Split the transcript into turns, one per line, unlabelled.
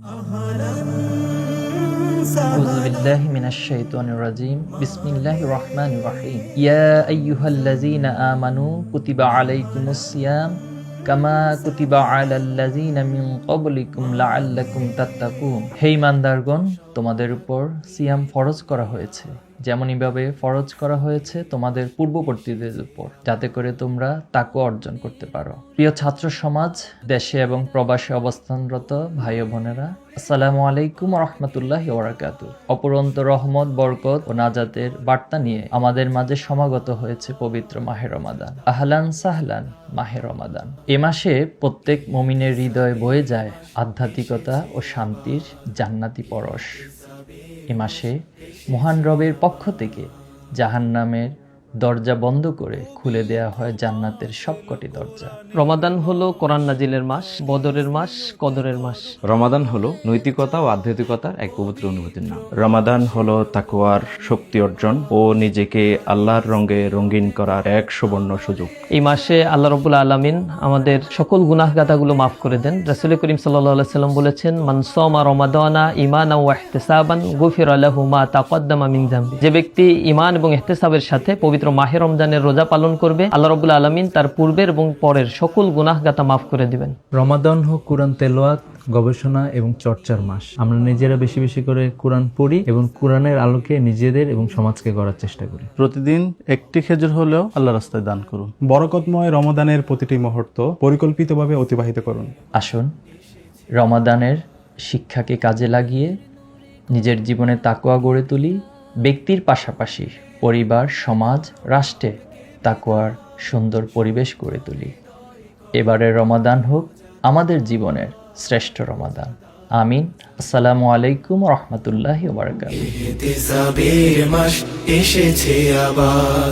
আউযু বিল্লাহি মিনাশ শাইতানির রাজিম। বিসমিল্লাহির রহমানির রহিম। ইয়া আইয়ুহাল্লাযীনা আমানু কুতিবা আলাইকুমুস সিয়াম কামা কুতিবা আলাল্লাযীনা মিন ক্বাবলিকুম লাআল্লাকুম তাত্তাকুন। হে ঈমানদারগণ, তোমাদের উপর সিয়াম ফরজ করা হয়েছে যেমনইভাবে ফরজ করা হয়েছে তোমাদের পূর্ববর্তীদের উপর, যাতে করে তোমরা তাকওয়া অর্জন করতে পারো। প্রিয় ছাত্র সমাজ, দেশে এবং প্রবাসে অবস্থানরত ভাই ও বোনেরা, আসসালামু আলাইকুম ওয়া রাহমাতুল্লাহি ওয়া বারাকাতুহু। অপরন্ত রহমত, বরকত ও নাজাতের বার্তা নিয়ে আমাদের মাঝে সমাগত হয়েছে পবিত্র মাহে রমাদান। আহলান সাহলান মাহে রমাদান। এ মাসে প্রত্যেক মুমিনের হৃদয়ে বয়ে যায় আধ্যাত্মিকতা ও শান্তির জান্নাতি পরশ। এ মাসে মহান রবের পক্ষ থেকে জাহান্নামের দরজা বন্ধ করে খুলে দেয়া হয় জান্নাতের সবকটি দরজা।
রমাদান হলো কোরআন নাজিলের মাস, বদরের মাস, কদরের মাস।
রমাদান হলো নৈতিকতা ও আধ্যাত্মিকতার এক পবিত্র অনুভূতির নাম। রমাদান হলো তাকওয়ার শক্তি অর্জন ও নিজেকে আল্লাহর রঙে রঙিন করার এক সুবর্ণ সুযোগ।
এই মাসে আল্লাহ রাব্বুল আলামিন আমাদের সকল গুনাহগাতাগুলো মাফ করে দেন। রাসূল করিম সাল্লাল্লাহু আলাইহি সাল্লাম বলেছেন, মান সামা রমাদানা ঈমানাও ওয়া ইহতিসাবান গুফিরা লাহু মা তাকদ্দামা মিন যামবি। যে ব্যক্তি ঈমান এবং ইহতিসাবের সাথে পবিত্র মাহে রমজানের রোজা পালন করবে, আল্লাহ রাব্বুল আলামিন তার পূর্বের এবং পরের সকল গুনাহগাতা মাফ করে দিবেন।
রমাদান হোক কোরআন তেলাওয়াত, গবেষণা এবং চর্চার মাস। আমরা নিজেরা বেশি বেশি করে কোরআন পড়ি এবং কোরআনের আলোকে নিজেদের এবং সমাজকে গড়ার চেষ্টা করি।
প্রতিদিন একটি খেজুর হলেও আল্লাহ রাস্তায় দান করুন।
বরকতময় রমাদানের প্রতিটি মুহূর্ত পরিকল্পিতভাবে অতিবাহিত করুন।
আসুন রমাদানের শিক্ষাকে কাজে লাগিয়ে নিজের জীবনে তাকওয়া গড়ে তুলি। ব্যক্তির পাশাপাশি পরিবার, সমাজ, রাষ্ট্রে তাকওয়ার সুন্দর পরিবেশ গড়ে তুলি। এবারের রমাদান হোক আমাদের জীবনের শ্রেষ্ঠ রমাদান। আমিন। আসসালামু আলাইকুম ওয়া রাহমাতুল্লাহি ওয়া বারাকাতুহু।
এসেছে আবার।